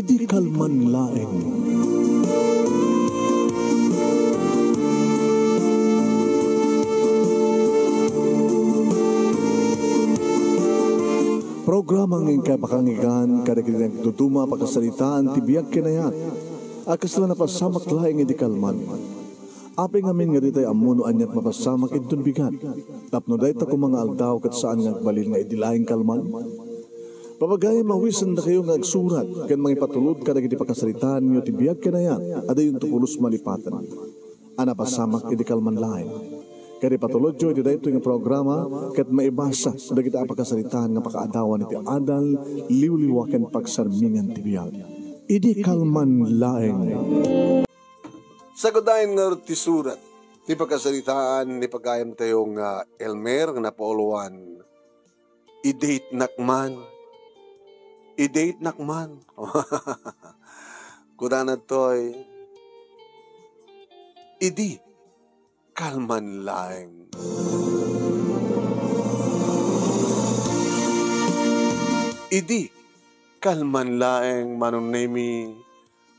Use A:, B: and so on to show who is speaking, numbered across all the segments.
A: Idi kalman laeng. Programa ng kapakangigan kada kini tutuma pakasalitaan tibiyag kinayat. Akas lang napasamak laeng idi kalman. Api ngamin nga ditay amuno anyat mapasamak itong bigat. Tapno dahi ta kung mga aldaw kat saan nga balil nga idilaing kalman. Papagay mawisan na kayo nga agsurat kan mga ipatulod kada kiti pakasalitaan nyo tibiyag kinayat ada yung tukulos malipatan. Ana pasamak idi kalman laeng. Kaya patulod jo iti dayto nga programa kat maibasa da kita pakasalitaan nga pakaadawan iti adal liwliwaken pagsarmingan tibiyag. Idi kalman laeng.
B: Sagodayin nga ti surat, ti pagkasalitaan, ni pagkayam tayong Elmer, nga napauluan, i-date nakman. I-date nakman. Kudanad to'y, idi, kalman laeng. Idi, kalman laeng, manunemi,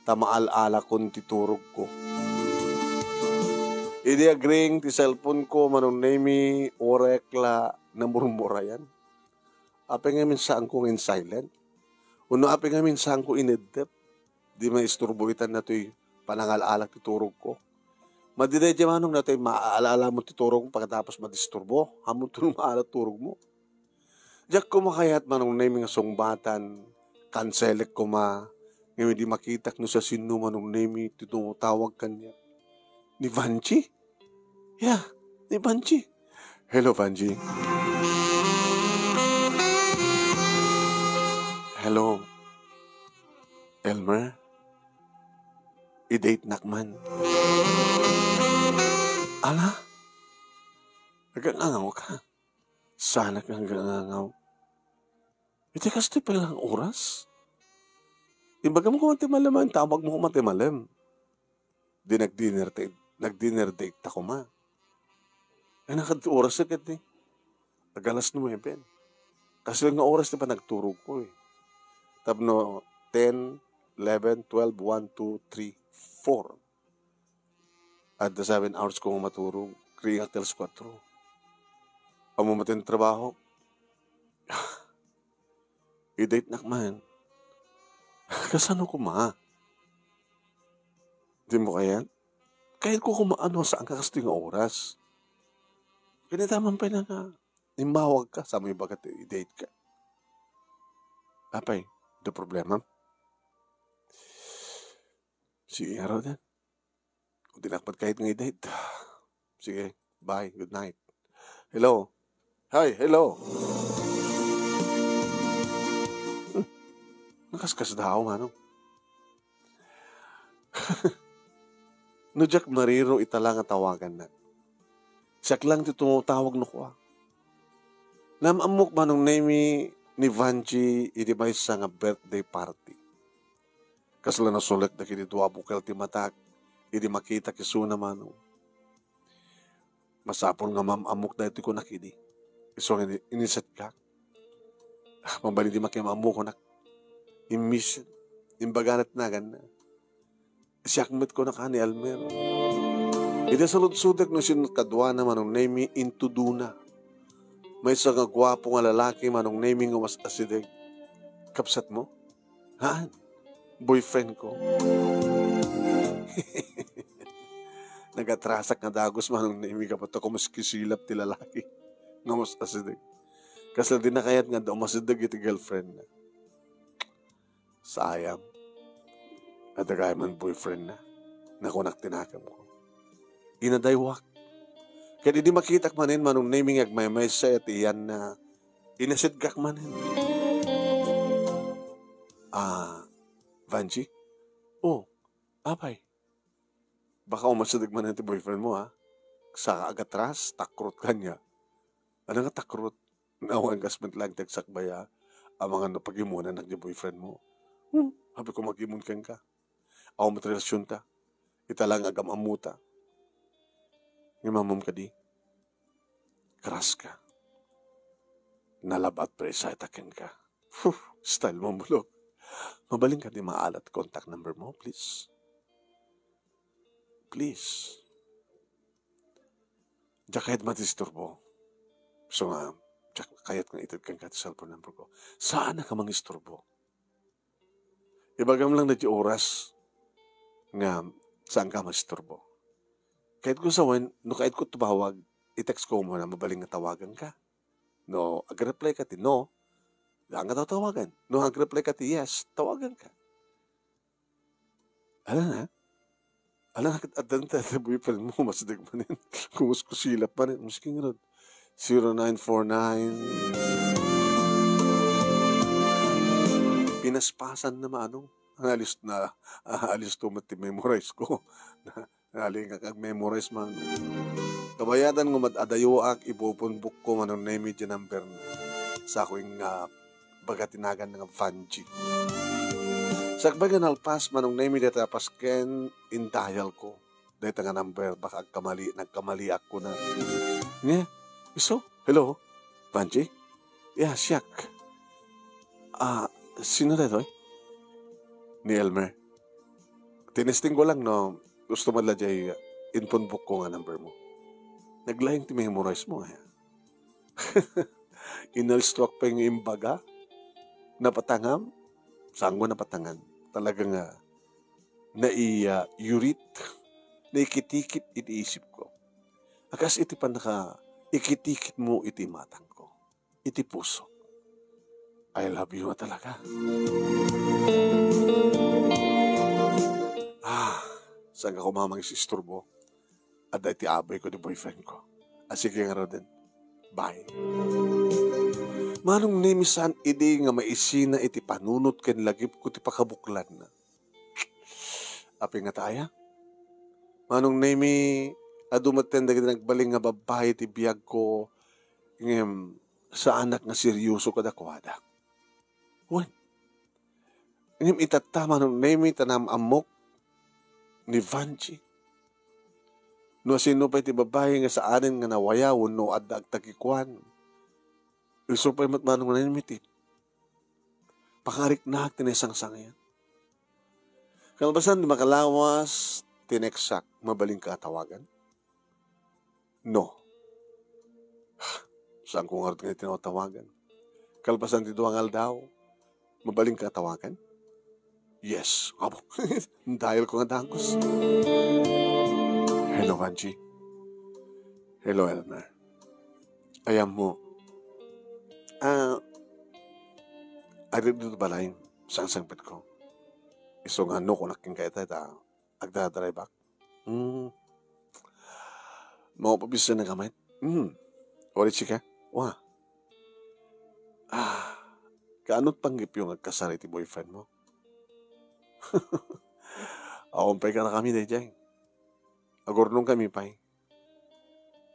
B: tamaal-ala kon titurog ko. Idi agring ti cellphone ko manunemi orekla na murmura yan. Ape nga minsan ko in silent. Uno ape nga minsan ko inedep. Di maisturbuitan na to'y panangal-alak ti turog ko. Madidedya manong na to'y maaalala mo ti turog mo pagkatapos madisturbo. Hamon to maala turog mo. Diyak ko makayat manunemi nga sungbatan. Kanselek ko ma. Ngayon di makitak no sa sino manunemi ti tumutawag kanya. Ni Vanchi? Yeah, ni Vanchi. Hello, Vanchi. Hello, Elmer. I-date nakman. Ala? Nagangangaw ka. Sana kang nagangangaw. Iti kastoy palang oras? Imbaga mo kung matimalam, tawag mo kung matimalam. Di nag-dinner date ako ma. Ay oras agad eh. Agalas 9. Kasi nga oras na pa nagturog ko eh. Tapno 10, 11, 12, 1, 2, 3, 4. At the 7 hours ko maturog. Kaya till 4. Pamumatin trabaho. I-date nakman. Kasano ko ma? Di mo kaya? Kahit ko kumaano saan ka kasi nga oras. Pinitaman pa na nga. Imawag ka sa may bagat i-date ka. Apay, the problema? Sige nga raw din. Kung dinakpat kahit nga i-date. Sige, bye, good night. Hello? Hi, hello? Nakaskas daw, mano. No Jack Mariro italang at tawagan na. Siyak lang ti tumutawag no ko. Namamok manong name ni Vanchi idibay sa nga birthday party. Kasla na sulit na kini tuwa bukel ti matak idi makita kisuna manong. Masapol nga mamamok na ito ko nakidi. Iso nga iniset ka. Pambali di makimamok ko nak. Immission. Imbaganat na gana. Siyakmet ko na ka ni Elmer. Iti salud-sudak no sinukadwa na manong name into duna. May isa nga gwapo nga lalaki manong name nga mas asidig. Kapsat mo? Haan? Boyfriend ko. Nagatrasak nga dagos manong name kapat ako mas kisilap ti lalaki. Nga mas asidig. Kasla din na kayat nga daw masidig iti girlfriend na. Sayang. At agay man boyfriend na. Nakunak tinakam ko. Inadaywak. Kaya di makitak manin manong naming agmay-may sa at iyan na inasidgak manin. Vanchi? Oh, apay. Baka umasidig manin ti boyfriend mo ha. Sa agatras, takrot ka niya. Ano nga takrot? Nawang gasment lang tagsakbaya ang mga napagimunan ng boyfriend mo. Habi ko magimun kang ka. Ako matrelasyon ta. Italang agam amuta. Ngimamam ka di. Keras ka. Nalabat pre sa itakin ka. Style mo mulok. Mabaling ka di maalat contact number mo, please. Please. Diyan kahit matisturbo. So nga, kahit nga itad kang cellphone number ko, saan ka mang isturbo? Ibagam lang na di oras nga saan ka masturbo. Kahit ko sawan, no kahit ko tubawag, i-text ko mo na mabaling nga tawagan ka. No, ag-reply ka ti no, daan ka tawagan. No, ag-reply ka ti yes, tawagan ka. Alam na, at danta sa boyfriend mo, mas digmanin. Kumus ko silap pa rin. Musking rod. 0949. Pinaspasan na maanong. Alis to mati-memorize ko. Aling kag-memorize man. Kabayatan ngo mat-adayo ak ipupunbuk ko manong name dyan number sa aking bagatinagan ng Vanji. Sakbagan alpas manong name dyan tapas ken intayal ko. Dahil nga number baka nagkamali ako na. Nga, iso, hello, Vanji? Yeah, siyak. Sino na ito eh? Ni Elmer. Tinesting ko lang no, gusto mo lajay inpunbuk ko nga number mo. Naglayang ti-memorize mo. Inalstuak pa yung imbaga. Napatangam. Saan ko napatangan? Talagang nai-urit. Naikitikit iti-isip ko. Akas iti pa ikitikit mo iti matang ko. Iti puso. I love you talaga. Saan ka kumamang isisturbo? At iti abay ko ni boyfriend ko. Sige nga rin. Bye. Manong nimisan idi nga maisina iti panunot ken lagip ko ti pakabuklan na. Api nga taaya? Manong nimi adumaten dagiti nagbaling nga babae ti biyag ko ngem sa anak nga seryoso kadakwada. Wen. Ngem itatta manong nimi tanam amok ni Vanji. No sino pa iti babae nga sa anin nga nawayawon no adda agtakikuan. Iso pa matmanong na nimitit. Pakarik na tinesang-sang yan. Kalbasan di makalawas tineksak mabaling katawagan? No. Saan ko nga rin tinatawagan? Kalbasan ti duwangal daw mabaling katawagan? Yes. Abo. Dahil ko nga dangos. Hello, Vanji. Hello, Elmer. Ayam mo. Ari dito balay. Sang-sangpit ko. Isong ano ko naking kaya tayo. Agdadrive back. Mapabisa na kamay. Orit siya ka? Wah. Kaanot panggip yung agkasari ti boyfriend mo? Aompay ka na kami day dyan. Agornong kami pa'y.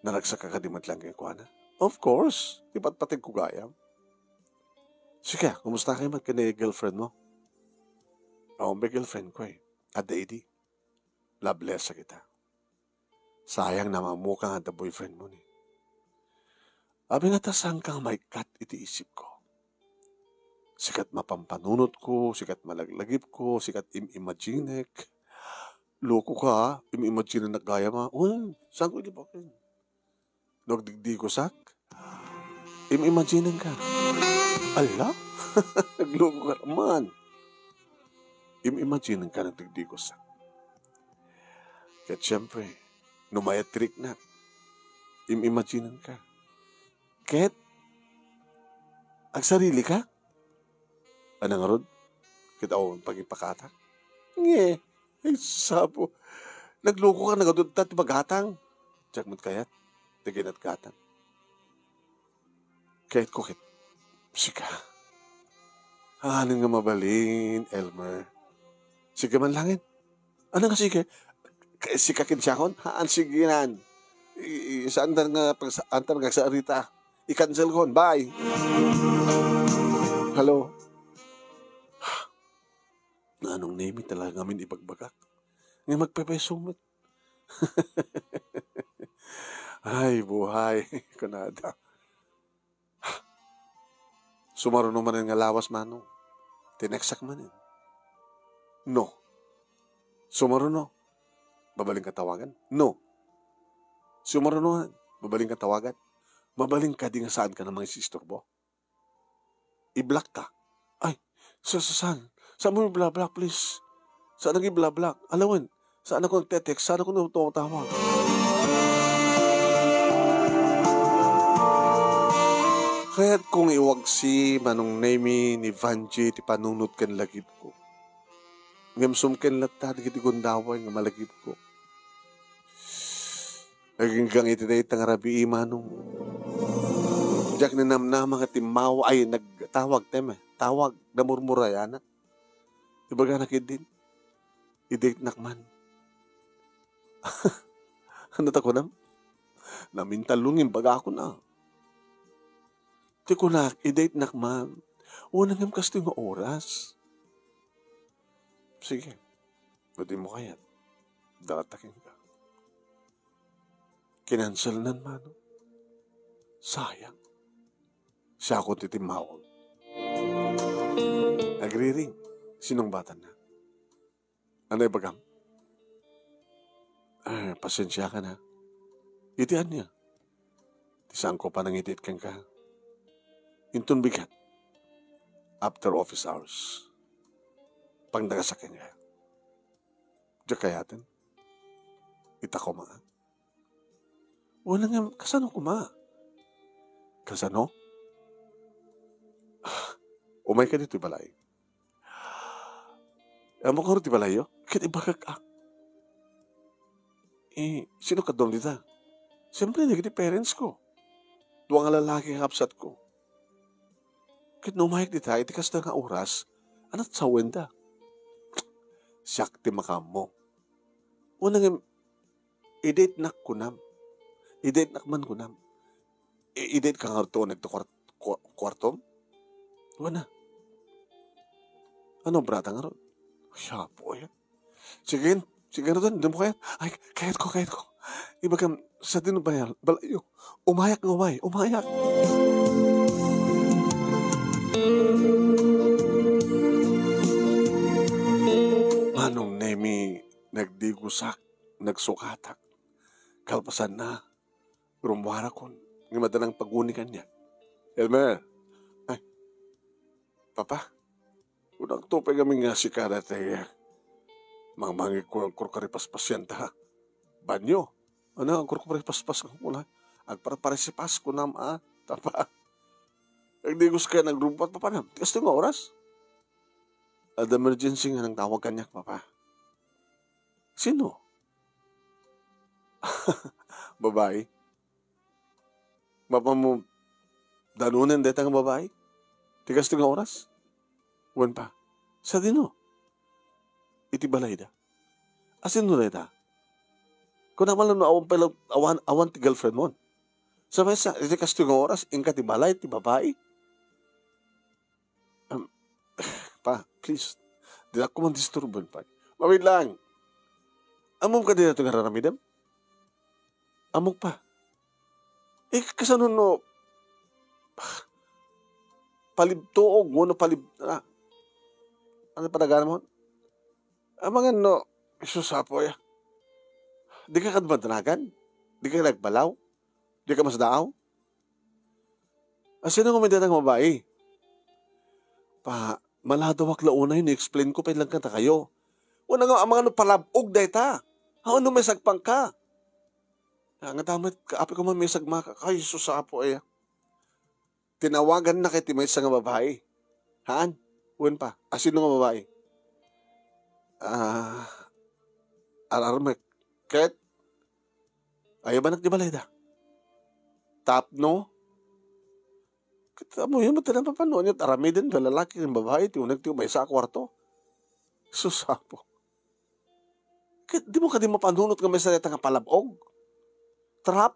B: Nanagsaka ka di matlang kayo kuha na? Of course. Iba't patig ko gayam. Sige, kumusta kayo girlfriend mo? Aompay girlfriend ko eh. At daidi. Loveless sa kita. Sayang na mamukha nga the boyfriend mo ni. Abi nga tasang kang may kat iti isip ko. Sikat mapampanunot ko, sikat malaglagip ko, sikat im-imaginek. Loko ka, im-imagine na nagaya ma. Saan ko ilipakin? Nagdigdi ko sak? Im-imagine ka. Ala? Nagloko ka naman. Im-imagine ka nagdigdi ko sak. Kaya siyempre, numayat trick na. Im-imagine ka. Ket, ang sarili ka? Anong rod? Kita o pag-ipakata? Nge, ay sabo. Nagloko ka, nagaduntat, bagatang. Diyak mo't kayat, tiginat gatang. Kahit kukit, sika. Anong nga mabalin, Elmer? Sige man langin. Ano nga sige? Sikakin siya kon? Haan sige nan. Saan nga sa arita? I-cancel kon. Bye. Hello? Anong name talaga ngamin ibagbagak? Nga magpapesumot. Ay, buhay. Kanada. Sumaro naman nga lawas manong. tineksak manin. No. Sumaruno. Babaling ka tawagan? No. Sumaruno. Babaling ka tawagan? Mabaling ka di nga saan ka na mga isistorbo. I-block ka. Ay, saan? Saan mo yung bla-block, please? Saan nag i-bla-block? Alawin, saan ako nagte-text? Saan ako tumutawag? Kaya't kung iwag si Manong Nemi ni Vanji ti panunod kan lagip ko. Ngamsum ken latad kiti gundaway nga malagip ko. Naging gang iti day tang rabi Manong. Jak ni namnama nga timaw ay nagtawag teme. Tawag na murmurayana. Ibaga nakid din. I-date nakman. Ano ta ko nam? Namintalungin baga ako na. Ti ko na, i-date nakman. Unang yung kasto yung oras. Sige. Pwede mo kaya. Datakin ka. Kinansel nan mano. Sayang. Siya ako titimawag. Nagri-ring. Sinong bata na? Ano ibagam? Pasensya ka na. Itian niya. Tisaan ko pa nang itit kang ka. Intun bigat. After office hours. Pang nagasakin nga. Diyan kayatin. Ita ko mga. Wala nga, kasano ko ma? Kasano? Umay ka dito balay. Amo ko rin balay yo? Kit ibagag ak. Sino ka doon dito? Siyempre, hindi parents ko. Duwang lalaki kapsat ko. Kit numayag dita, itikas na nga oras, anat sa wenda. Siyak ti makam mo. Unang i-date nak kunam. I-date nakman kunam. I-date ka nga ito, nagto-kwartom? Wala. Ano, brata nga ron? Siya po yan. Sige na doon, hindi mo kaya. Ay, kayat ko. Iba ka, sa dinubayal, balayo. Umayak. Manong Nemi, nagdigusak, nagsukatak. Kalpasan na, rumwara kon, ng madalang pagunikan niya. Elmer, ay, Papa, unang tupay kami nga si Karate. Mga kurkaripaspas yan ta. Banyo, ano ang kurkaripaspas ko mula? Agparaparisipas ko na Tapa. Nagdigos ka nagrumpat, Papa na. Tigas nga oras. Ad emergency nga nang tawag kanyak, Papa. Sino? Babae. Mapa mo, danunin deta nga babae. Tigas nga oras. Wan pa. Sa dino. Iti balay da. Asin no deta. Kung naman lang awan ti girlfriend mo. Sa may sa, iti kasto nga oras, ingka ti balay, ti babae. Pa, please. Di na ko man disturban pa. Mawid lang. Among ka din na ito nga raramidam? Among pa. Kasano no, palibtoog mo no ano padagan mo? Mga no, isusapo ya. Di ka kadbantanagan? Di ka nagbalaw? Di ka masdaaw? Sino nga may datang mabae? Pa, maladawak launa yun, i-explain ko pa ilang kanta kayo. Una nga, ang mga palabog dahi ta. Ano may sagpang ka? Nga tamit, kaapi ko man may sagma ka. Ay, susapo eh. Tinawagan na kay timay sa nga babae. Haan? Uwan pa. Sino nga babae? Alarmek. Ket? Ayaw ba nagdibalay da? Tap no? Kita mo yun, matalang papanoon yun. Arami din, lalaki ng babae. Tiunag may sa kwarto. Susapo. Ket, di mo ka di mapanunot nga may salita nga palabog? Trap?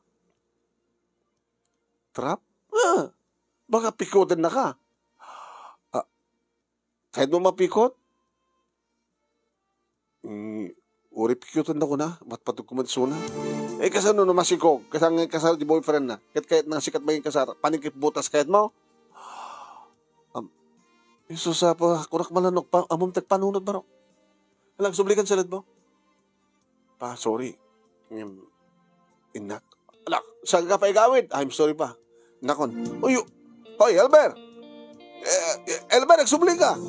B: Baka pikotin na ka. Kahit mo mapikot? Uri pikotin na ko na. Matpatog kumadsuna. Kasano no masikog? Kasano di boyfriend na. Kahit nang sikat maging kasar. Panikip butas kahit mo? Isus sa pa, kurak malanok pa, amom tagpanunod baro. Alang, sublikan salad mo? Pa, sorry. Inak. Alak, saan ka pa igawid? I'm sorry pa. Nakon. Uy, hoy, Elber! Elber, nagsubli ka!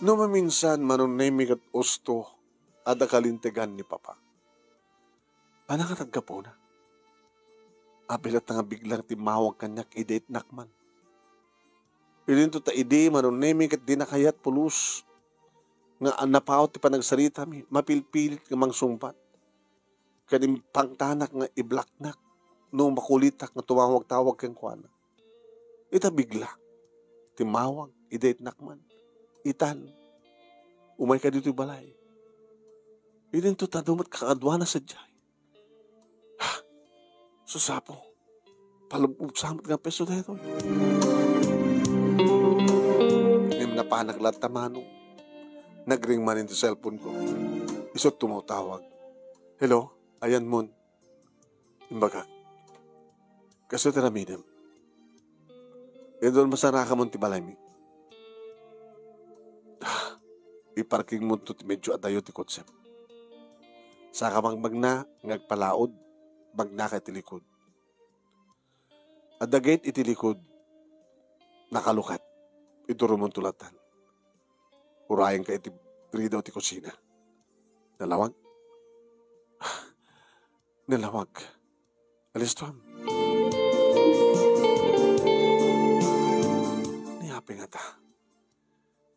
B: No maminsan manunemi kat usto ada kalintegan ni Papa. Anang katagka po na. Apilat nga biglang timawag kanyak ideit nakman. Ilin to ta ide manunemi kat di nakayat pulus. Nga napaot ti panagsarita mi, mapilpilit nga mangsumpat. Kanim pangtanak nga iblaknak, no makulitak nga tumawag-tawag kang kuana. Ita bigla, timawag, ideit nakman, itan, umay ka dito balay. Ilin to tadumat kakadwana sa jay. Susapo, palubog samot nga peso dito. Ngayon na pa naglatamano. Nagring man into cellphone ko. Isot tumutawag. Hello, ayan mon. Imbaga. Kaso taramidem. E doon masara ka mon ti balay mi. Iparking mo to medyo adayo ti konsep. Sa kamang magna, ngagpalaod, magna ka itilikod. Adagait itilikod, nakalukat. Ituro mong tulatan. Urayan ka iti daw ti kusina. Nalawag? Nalawag. Alis tuam. Niyapi nga ta.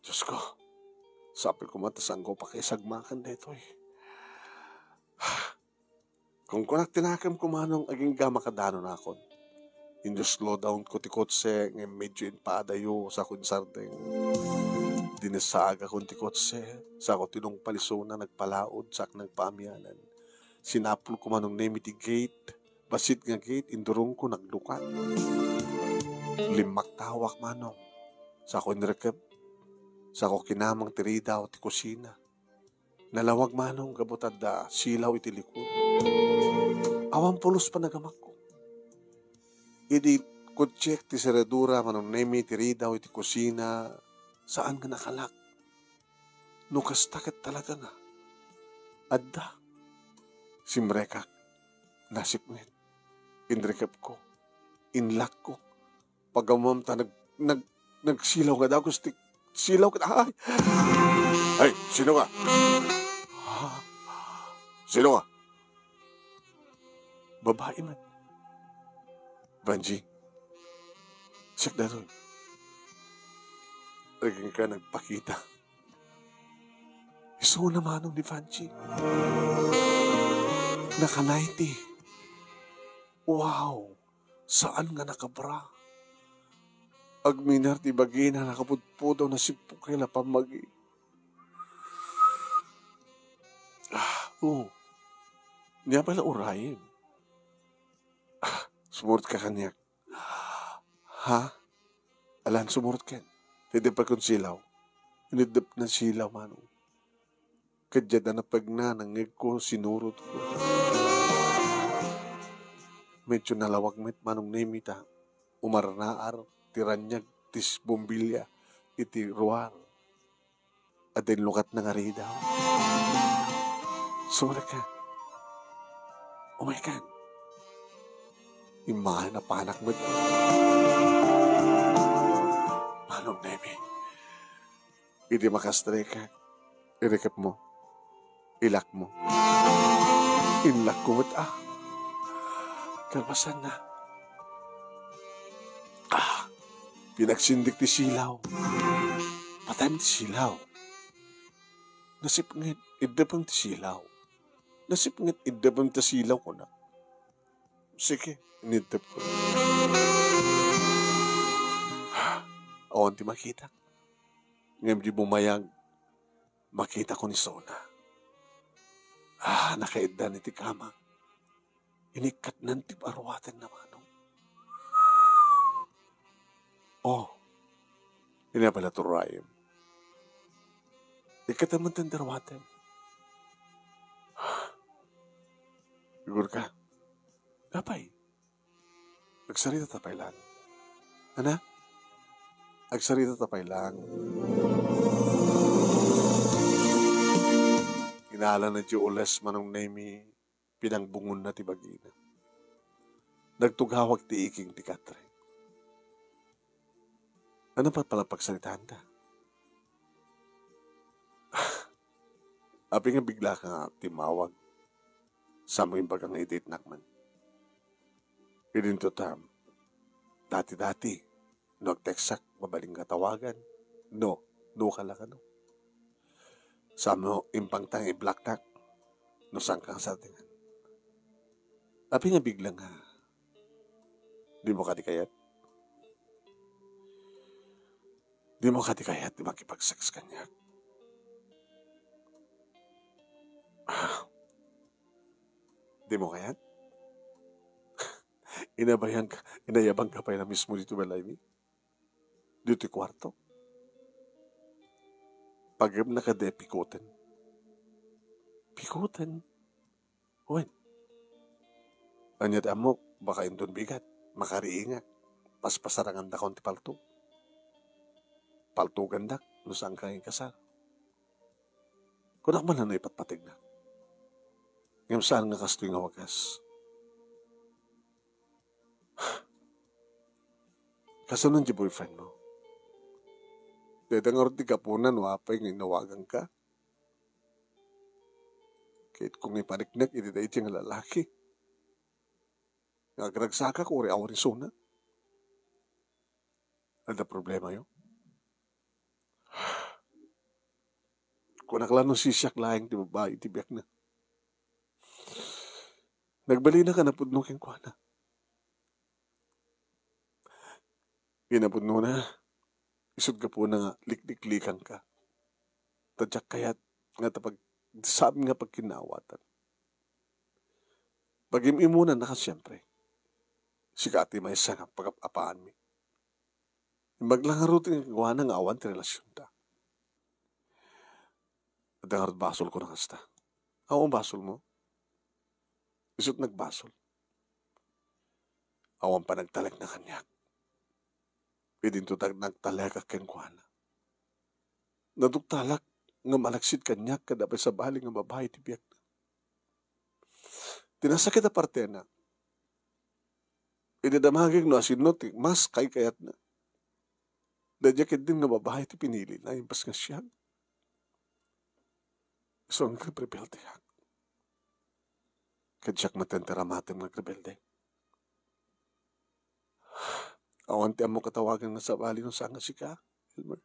B: Diyos ko, sabi ko matasang ko pa kay sagmakan dito eh. Kung kunak tinakam ko manong aging gamakadano na akon. In the slow down ko ti kotse, ngay medyo inpaadayo sa kunsardeng. Dinasaga kong ti kotse, sa ko tinong palisona nagpalaod, sak nagpaamyanan. Sinapul ko manong name ti gate, basit nga gate, indurong ko naglukat. Limak tawak manong, sa ko inrekep, sa ko kinamang tiridaw ti kusina. Nalawag manong gabutad da silaw iti likod. Awang pulos pa nagamak ko. Idi kutsek ti seredura manong name tiridaw iti kusina. Saan ka nakalak? Nukas takit talaga nga. Adda. Simrekak. Nasipnit. Inrekap ko. Inlak ko. Pagamam ta nagsilaw nga daw. Gusti silaw ka. Ay, sino ka? Sino ka? Babae man. Banji. Sik na doon. Naging ka nagpakita. Iso naman nung ni Fanchi. Naka-90. Wow! Saan nga nakabra? Agminar ti bagina nakapudpudaw na sipok kila pamagi. Niya pala urayin. Sumurot ka kanyak. Ha? Alan, sumurot ka. Hindi pa kong silaw. Inidap na silaw, manong. Kadyada na pagnanangig ko, sinurot ko. Medyo nalawag met manong nemita. Umarnaar, tiranyag, tis bombilya, iti ruwar. At din lukat na nga rin daw. Sumara ka. Umaykan. Imahan na panak mo. Manong nemi. Hindi makastre ka. Irekap mo. Ilak mo. Inlak ko mo't kalpasan na. Pinagsindik ti silaw. Patay mo ti silaw. Nasipngit, idapang ti silaw. Nasipngit, idapang ti silaw ko na. Sige, inidap ko. Awan ti makita. Ngayon di bumayag, makita ko ni Sona. Nakaiddan iti kama. Inikat nan ti arwatan naman. Ini pala turayim. Ikataman tan darwatan. Siguro ka. Kapay. Nagsarita tapay lang. Ana, agsarita tapay lang. Inaala na di ules manong nemi pinangbungon na ti bagina. Nagtughawag ti iking ti Katre. Ano pa pala pagsalitaan ta? Api nga bigla ka nga timawag sa mga bagang edit nakman. Idinto tam, dati-dati, nagteksak, mabaling katawagan. No ka lang ano. Sa mo, impang tang i-black tak, no sang kang sa tingan. Api nga biglang nga, di mo katikayat? Di mo katikayat, di makipag-sex kanya. Di mo kayat? Inayabang ka pa na mismo dito balay mi? Dito kwarto? Pag nakade, pikutin. Pikutin? Uwan. Anyat amok, baka indon bigat, makariinga, paspasarangan da konti palto. Palto gandak, nusang kang kasar. Kunak man na ipatpatig na. Ngayon saan nga kastoy nga wagas? Kasunod yung boyfriend mo. Dedang di kapunan, wapay nga inawagan ka. Kahit kung ipaniknak, ididait yung lalaki. Nagaragsaka ko, uri suna. Ada problema yun? Kung naklanong sisyak lahing di babae, tibiyak na. Nagbali na ka na pudno keng kuwana. Ginapudno na. Isod ka po na nga, likliklikan ka. Tadyak kayat nga tapag sabi nga pagkinawatan. Pag-imimunan na ka siyempre. Sikati may isa nga pag-apaan mi. Maglangaro ting gawa ng awan ti relasyon ta. At ang basol ko na kasta. Ang basol mo? Isot nagbasol. Awan pa nagtalag na kanyak. Pwedeng tutag nagtalag akeng kuhana. Naduktalak nga malaksit kanyak kadapay sa bali nga babae ti biyak na. Tinasakit aparte na. Idadamagig no asin no ti mas kayat na. Dadyakin din nga babae ti pinili na impas nga siya. So ang nagrebelde hak. Kadyak matenteramatem nagrebelde. Awan ti amo katawagan nga sa bali no sanga si ka, Elmer.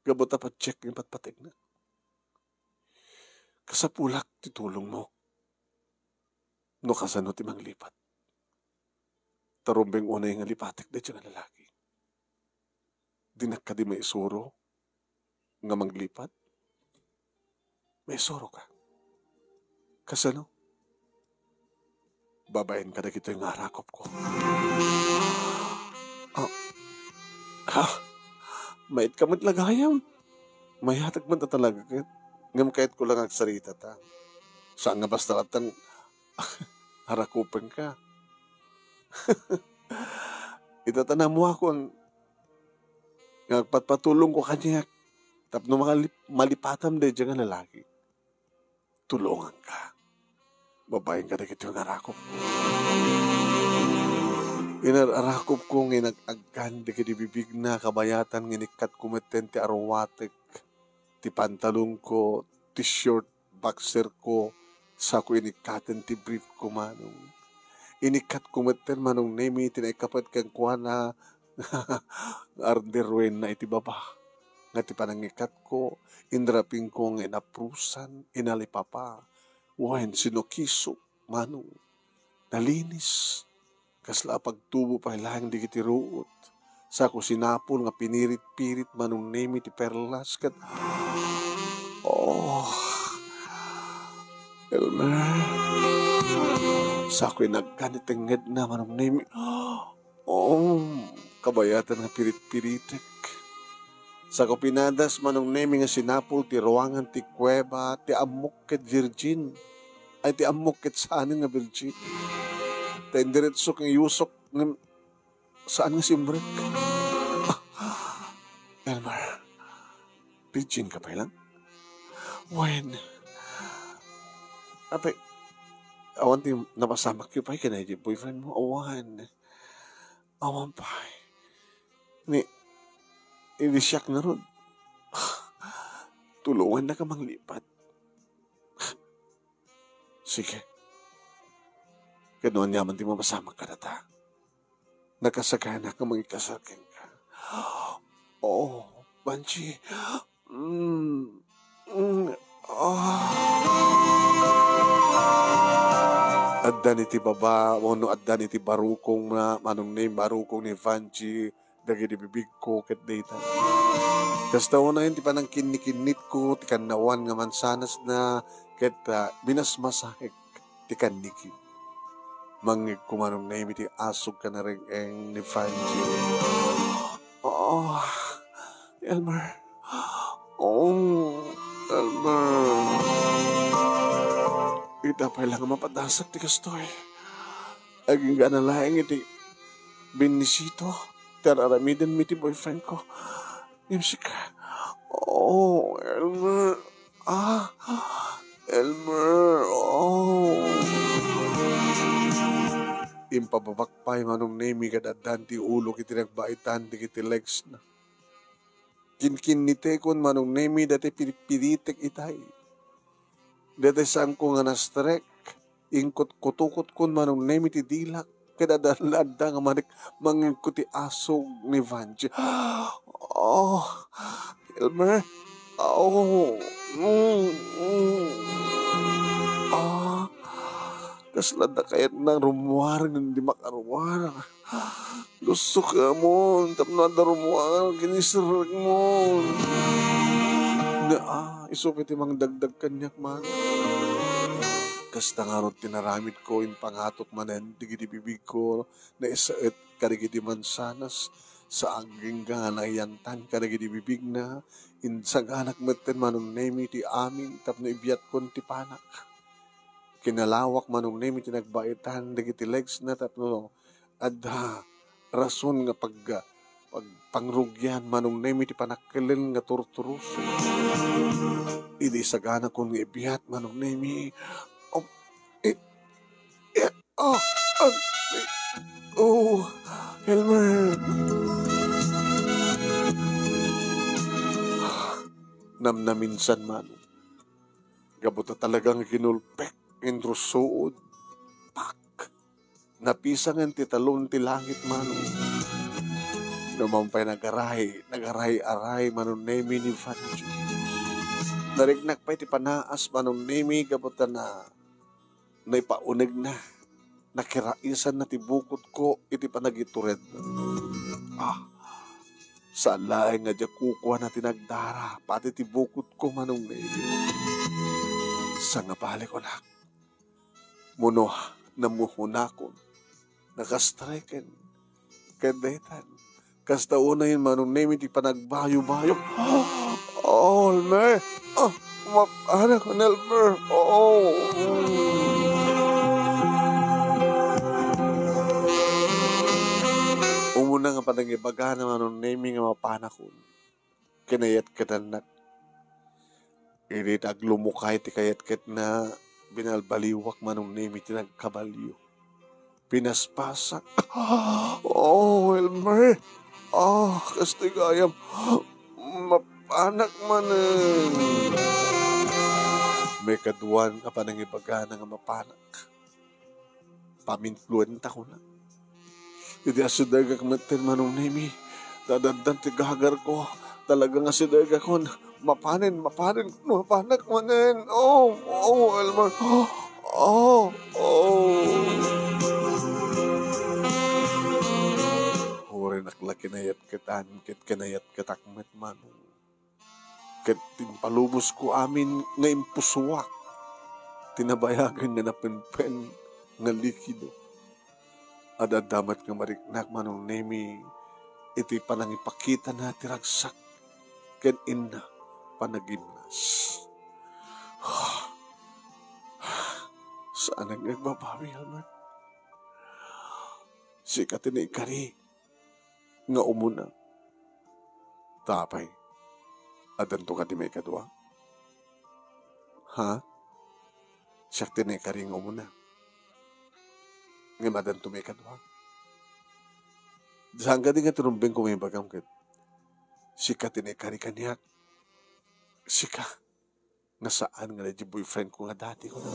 B: Gabot pa check ng patpatig na. Kasapulak ti tulong mo. No kasano ti manglipat. Tarumbeng unay nga lipatik da nga lalaki. Dinak ka di may isuro nga manglipat. May isuro ka. Kasano? Babayin ka na kito yung harakop ko. Mait ka mo't lagayam. Mayatag man ta talaga kat. Ngam kahit ko lang agsarita ta. Saan nga basta latang harakupan ka. Itatanam mo ako ang nagpatpatulong ko kanya. Tapno malipatam de dyan nga lalaki. Tulungan ka. Babayin ka na kito yung harakop ko. Inarakop ko nga nag-aggan di bibig na kabayatan nginikat kumeten ti arwatek ti pantalon ko, t-shirt, boxer ko, sa ko inikaten ti brief ko manong. Inikat kumeten manong nemi tinaikapat kang kuwana arderwen na iti baba. Nga ti panangikat ko, indraping ko nga inaprusan, inalipapa, wahen sinukiso manong nalinis. Kasla pagtubo pa ilang di kiti ruot. Sa ko sinapol nga pinirit-pirit manong nemi ti perlas kat. Oh, Elmer. Sa ko nagkanitenged na manong nemi. Oh, kabayatan nga pirit-piritek. Sa ko pinadas manong nemi nga sinapol ti ruangan ti kuweba ti amok ket virgin. Ay ti amok ket saanin nga virgin. Tendiretso kang yusok ng Saan nga si Umbrek? Elmer, virgin ka pa lang? When? Ape, awan ti napasamak yung pa'y kanay di boyfriend mo. Awan pa. Ni, hindi siyak na ron. Tulungan na ka manglipat. Sige. Ganoon yaman ti mapasamak ka na ta. Nakasagana ka mangikasakeng ka. Oh, Banji. Addan iti baba, no addan iti barukong na, manong name barukong ni Vanji, dagi di bibig ko, ket data. Kasta na yun, ti panang kinikinit ko, ti kanawan nga mansanas na, ket binasmasahik, ti kanikin. Mangig ko manong name iti asog ka na rin ni Vanji. Oh, Elmer. Oh, Elmer. Ita pa lang mapadasak ti kastoy. Aging ganalaing iti binisito. Tararamidin mi ti boyfriend ko. Imsika. Oh, Elmer. Elmer. Oh. Impababakpay manong nemi kadadan ti ulo kiti nagbaitan ti kiti legs na. Kinkinite kon manong nemi dati piritek itay. Dati saan ko nga nastrek, ingkot kutukot kun manong nemi ti dilak, kadadalada nga mangingkot ti asog ni Vanji. Oh, Elmer. Oh, kaslada kayat ng rumuar ng di makaruar. Lusok ka mo, tapno na rumuar, ginisirag mo. Isupit imang dagdag kanyak man. Kasta nga ron tinaramid ko, yung pangatok manen, digiti bibig ko, na isaet karigiti mansanas, sa aging nga na iyantan, karigiti bibig na, insag anak meten manong nemi ti amin, tapno ibiyat kon ti panak. Kinalawak manong nemi ti nagbaitan, digiti legs na, tapno adha, rason nga pangrugyan manong nemi ti panakkelin nga turturuso. Idi sagana kong ibiyat manong nemi. Elmer. Namnaminsan manong. Gabuta talagang ginulpek, indrusuod, pak. Napisangan ti talon ti langit manong. Numampay nagaray-aray manong nemi ni Vanji. Narignak pa iti panaas manong nemi gabutan na naipauneg na. Nakiraisan na ti bukod ko iti panagitured. Saan laeng nga dya kukuha na tinagdara pati ti bukod ko manong nemi. Sa nga balik ko nak. Muno namuhunakon. Nakastreken. Kadaitan. Kasta una yun manong nemi ti panagbayo-bayo. Oh, Elmer. Anak ko, Elmer. Oh. Umuna nga panangibaga naman nung naming nga mapanakon. Kinayat katanak. Irit aglumukay ti kayat-kat na binalbaliwak manong nami ti nagkabalyo. Pinaspasak. Oh, Elmer. Kastigayam. Mapanak manen. May kaduan ka panangibaga nga mapanak. Pamintluan ta ko na. Hindi asidaga kamatin manong nami. Dadadan ti gagar ko. Talaga nga asidaga ko. Mapanin. Mapanak manen. Oh, Elmer. Huri nakla kinayat kitan. Kit kinayat kitakmet manong. Kit timpalubos ko amin nga impusuwak. Tinabayagan nga napenpen nga likido. Adadamat nga mariknak manong nemi iti panangipakita na tiragsak ken inna panagimnas. Saan ang nagbabawi, Elmer? Sikatin na ikari nga umuna. Tapay, adan to ka di may kadwa. Ha? Siyak tinekari nga umuna. Nga madan to may kadwa. Saan ka di nga tinumbing ko may bagam kat. Sika tinekari kaniyak. Sika. Nasaan nga na di boyfriend ko nga dati ko na.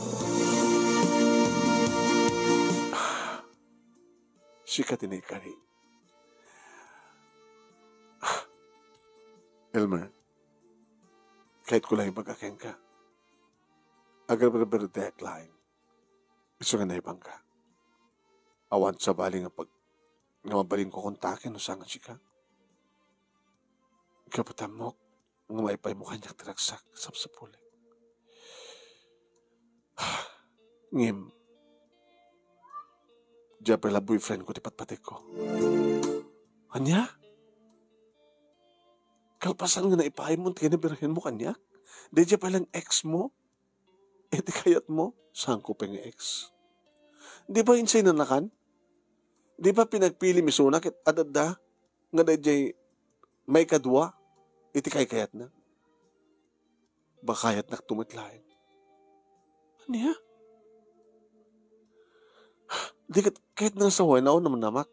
B: Sika tinekari. Elmer, kahit ko lang ibagakeng ka, agar berberdek lain, iso nga naibang ka. Awan sa bali nga pag nga mabaling ko kontakin, usangan si ka. Kapatamok, nga maipay mo kanyak tiragsak, sapsapuli. Ngim, diya pala boyfriend ko, tipat-patik ko. Anya? Kalpasan nga na ipahay mo, tinabirahin mo kanya. Di siya palang ex mo. E di kayat mo, saan ko pa nga ex? Di ba insay nanakan? Di ba pinagpili misunak at adada nga na jay may kadwa? Iti kayat na. Ba kayat na tumitlain? Ano ya? Di kahit nang saway na ako naman namak.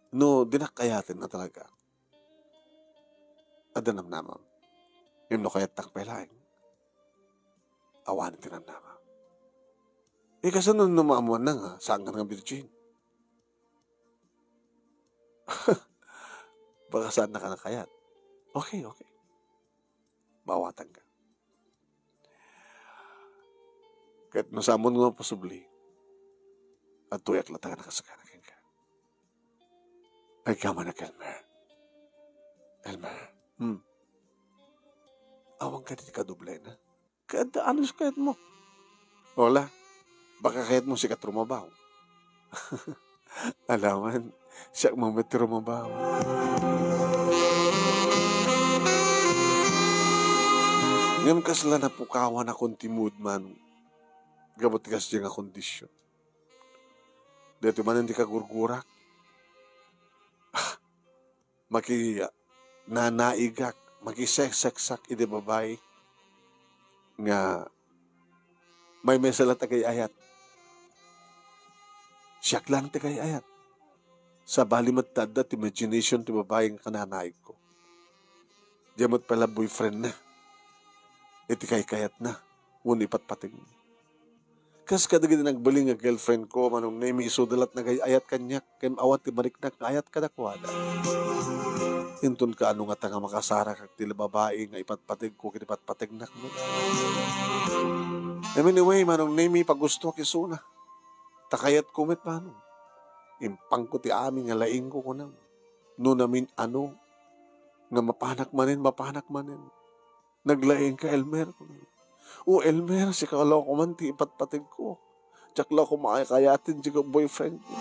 B: No, dinakayatin na talaga. Adanam namam. Yung no kayat takpelaing. Awanin tinamnama. Kasi nung numamuan na nga, saan ka nga virgin? Baka saan na ka nakayat? Okay. Mawatan ka. Kahit nasamon nga posibli, at tuyak lata ka nakasakanakin ka. Ay kama na, Elmer. Awang ka di ka duble na. Kada ano sa kahit mo? Wala. Baka kahit mo sikat rumabaw. Alaman, siya mamati rumabaw. Ngayon kasla na pukawan akong timud man. Gabot kas dyan nga kondisyon. Dito man hindi ka gurgurak. Nanaigak, makisek-seksak iti babay nga may mesalat agay ayat. Siyak lang ti kay ayat. Sa bali matadda ti imagination ti babay nga kananaig ko. Diamot pala boyfriend na. Iti kay kayat na. Ngun ipatpating. Kas kadagin nagbaling nga girlfriend ko manong name isudalat na kay ayat kanyak kem awat ti mariknak ayat kadakwada. Intun ka ano nga tanga makasara kag tila babae nga ipatpatig ko kinipatpatig nak mo. Anyway, manong name pagusto kisuna. Takayat kumit manong. Impang ko ti amin nga laing ko kunang. No namin ano nga mapanak manin. Naglaing ka Elmer. O Elmer, si kalaw ko man ti ipatpatig ko. Tsakla ko makakayatin si boyfriend ko.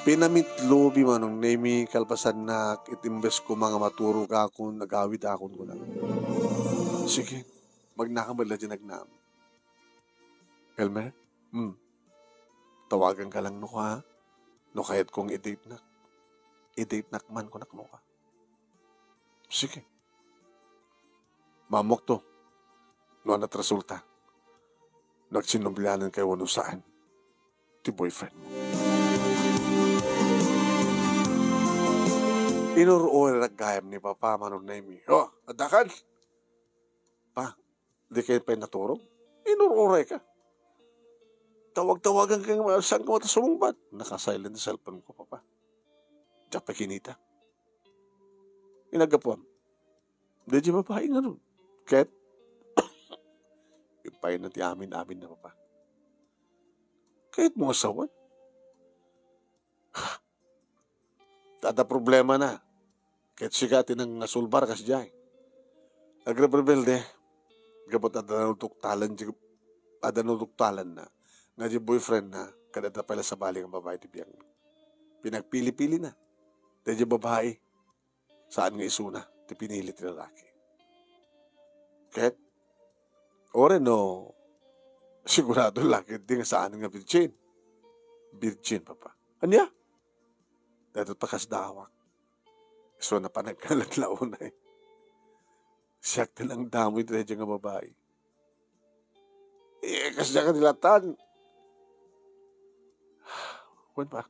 B: Pinamitlobi manong nemi kalpasan na itimbes ko mga maturo ka akong nagawid akong ko na. Sige, magnakamala dyan nagnam. Elmer? Tawagan ka lang no ka ha? No kahit kong i-date nak man ko nakno ka. Sige. Mamok to. No anat resulta. Nagsinumbilanan kayo ano saan. Ti boyfriend mo. Inuruoy naggayam ni Papa manong naimi. Oh, adakan! Pa, di kayo pa naturong? Inuruoy ka. Tawag-tawagan ka nga saan ka matasumungbat. Nakasilent sa cellphone ko, Papa. Diyak pa kinita. Inagapuan. Di di babae nga nun. Kahit, yung payo na ti amin na, Papa. Kahit mga sawan. Tada problema na. Kahit sigati ng nasulbar kas dyan. Agrabrebelde. Gabot adanuduktalan na. Nga di boyfriend na. Kadata pala sa bali ng babae ti biyang. Pinagpili-pili na. Dahil di babae. Saan nga isuna. Ti pinili ti lalaki. Kahit Ore no, sigurado laki di nga saan nga virgin. Virgin, papa. Anya? Dato takas dawak. So na pa nagkalatlaw na eh. Siyak tilang damoy dito nga babae. Kasi ka nilatan. Wen pa.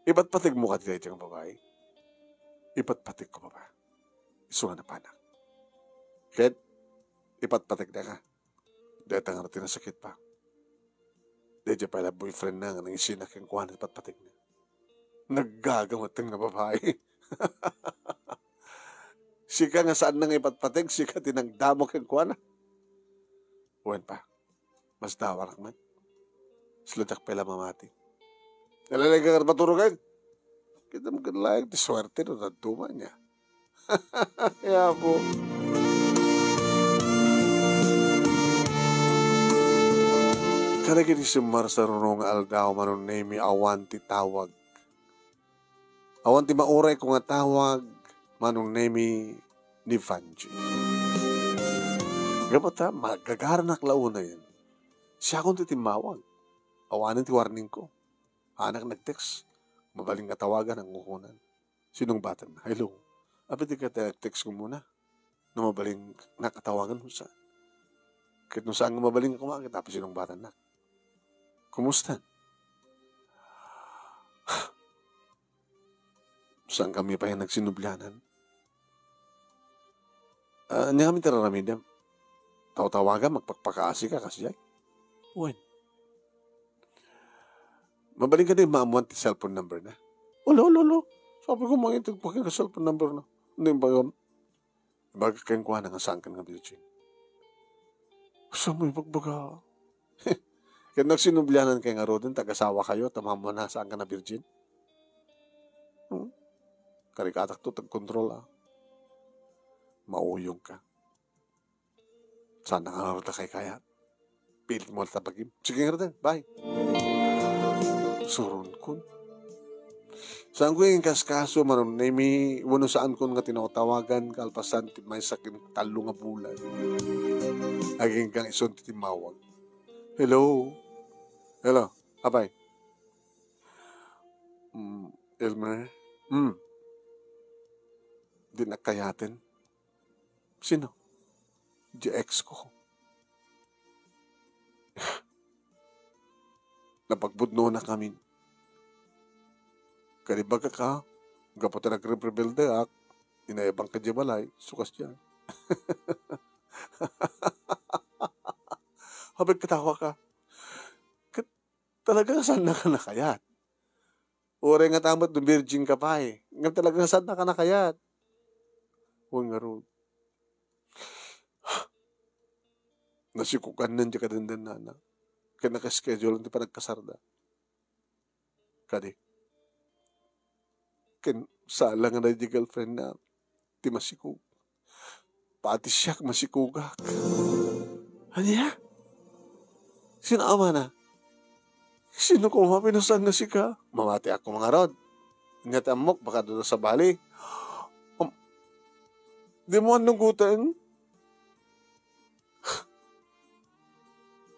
B: Ipatpatig mo ka dito nga babae. Ipatpatig ko pa. Iso na panak. Kaya ipatpatig na ka. Dahil nga natin na sakit pa. Dahil pala boyfriend na nga nang isinak yung kuha na ipatpatig na. Naggagamot nga babae. Sika nga saan nang ipatpatig, sika tinagdamok yung kuha na. Uwan pa, mas dawarak man. Slutak pala mamati. Nalalay ka maturugan. Kita mo kanlayag, di swerte no, naduma niya. Kaya po. Karagin sumar sa runong aldaw manon name awanti tawag. Awanti mauray ko nga tawag manong name ni Vanji. Gapata, magagaranak launa yan. Siya akong titimawag. Awanan ti warning ko. Anak nag-text. Mabaling katawagan ang kukunan. Sinong batan? Hello. Apit ka text ko muna. Na mabaling nakatawagan mo sa. Kahit nung saan mabaling kumakit. Tapos sinong batan na. Kumusta? Saan kami pa yung nagsinublanan? Hindi kami tararamidam. Tawagan, magpagpakaasi ka kasi ay. When? Mabaling ka din maamuan ti cellphone number na. Olo. Sabi ko mga itagpakin ka cellphone number na. Hindi ba yun? Baga kayong kuha na nga saan ka nga virgin. Gusto mo ipagbaga? Kaya nagsinublanan kayo nga rodin, tag-asawa kayo, tamamu na saan ka na virgin? Karikatak to, tag-control Mauyong ka. Sana nga naroon kay kaya. Pilit mo alta pagim. Sige nga rin. Bye. Surun kun. Saan ko yung kaskaso manon na may wano saan ko nga tinatawagan kalpasan ti may sakin talo nga bulan. Aging kang ison ti timawag. Hello. Abay. Elmer. Di nakayatin. Sino? GX ko. Napagbudno na kami. Kalibaga ka, gapot na nag-rebelde ak, inayabang ka balay, sukas dyan. Habang katawa ka, talagang saan na ka nakayat? Ure nga tamat ng virgin ka pa eh. Nga talagang saan na ka nakayat? Huwag nga ro. Nasikukan nan di ka dindan na. Kaya nakaschedule, hindi pa nagkasarda. Kadi. Kaya sala nga na di girlfriend na, di masikug. Pati siya masikugak. Ano ya? Sinama na. Sino ko mapinusan na sika? Mamati ako mga rod. Ingat amok, baka doon sa bali. Di mo anong gutan?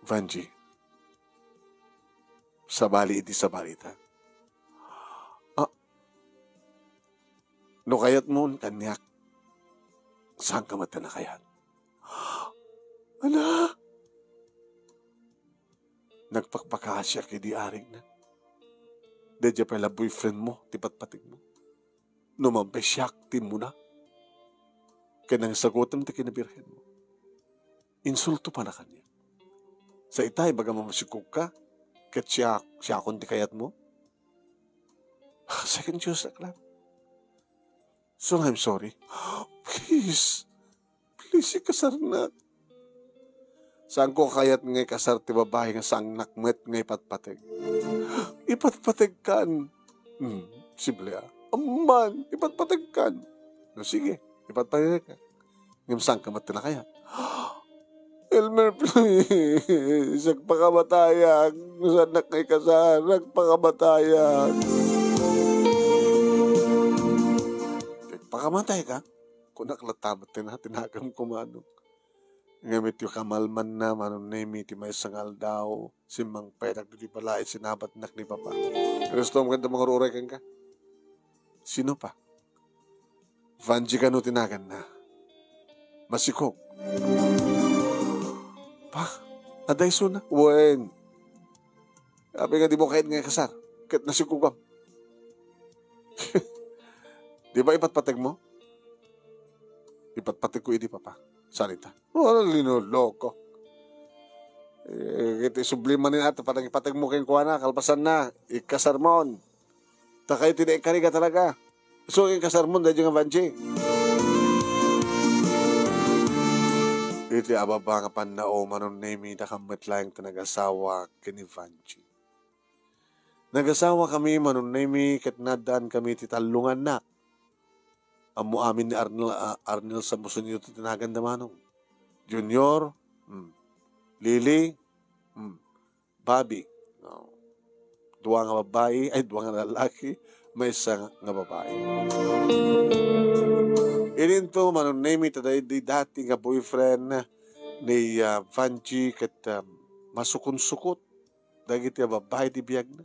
B: Vanji, sa bali iti sa balita. No kayat mo, kanyak. Saan ka mata na kayat? Ala! Nagpakpakasya kay di aring na. Dedya pala boyfriend mo, tipat-patig mo. Numampesyak, tin mo na. Kaya nang sagutan ti kinabirhen mo. Insulto pa na kanya. Sa itay, baga mamasikog ka, kat siya kundi kayat mo. Second Diyos na lang. So I'm sorry. Please, ikasar na. Saan ko kayat ngay kasar ti babae nga sang nakmet ngay patpatig? Ipatpatig kan. Simple Aman, ipatpatig kan. No, sige, ipatpatig ka. Ngayon saan ka mati na kaya? Elmer, please. Nagpakamatayag. Saan na kay kasar? Nagpakamatayag. Nagpakamatay ka? Kung naklatamat tinagam kumano. Ngamit yung kamalman na manunemi ti may sangal daw, simang petak di pala sinabat nak ni Papa. Gusto mo kanta mga ruray ka? Sino pa? Vanji ka no tinagan na. Masikog. Pa, aday so na. Wen. Sabi nga di mo kahit nga kasar. Kahit nasikugam. Di ba ipatpatag mo? Ipatpatag ko hindi Papa. Sanita. Wala linuloko. Kita subliman ni natin. Parang ipatag mo kayong kuha na. Kalpasan na. Ikasar mo. Takay tidak ikariga talaga. So, ikasar mo dahil yung Vanji. Iti ababa nga panao manunemi na kamatlayang nag-asawa kini Vanji. Nag-asawa kami manunemi kat nadaan kami titalungan na. Amo amin ni Arnel sa musunyo tinagan na manong. Junior, Lily, Bobby. No. Dua nga babae, dua nga lalaki, may isa nga babae. Ininto manunemi taday di dati nga boyfriend ni Vanji kat masukon-sukot. Dagiti babae di biyag na.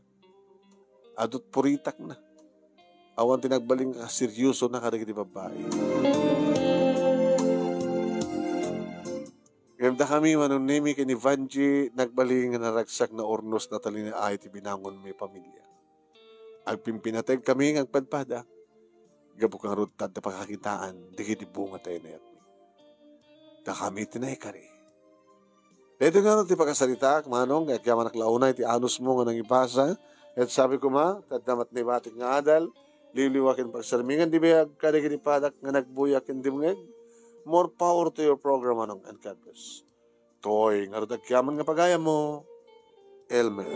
B: Adot puritak na. Awan tinagbaling seryoso na kadagiti babae. Ganda kami manunemi kini Vanji nagbaling nga naragsak na ornos na talina ay ti binangon may pamilya. Agpimpinatag kami ng padpada. Gabok ang rutad na pagkakitaan, di kiti bunga tayo na yatmi. Da kami tinaykari. Ito nga ti pagkasalita, manong, kaya manaklaunay, ti anus mo nga nang ipasa, at sabi ko tadamat na ibatik nga adal, liliwakin pagsarmingan, di ba kada kiti padak nga nagbuyak hindi mungeg? More power to your program, manong, and God bless. Toy, nga rutag kiyaman nga pagaya mo, Elmer.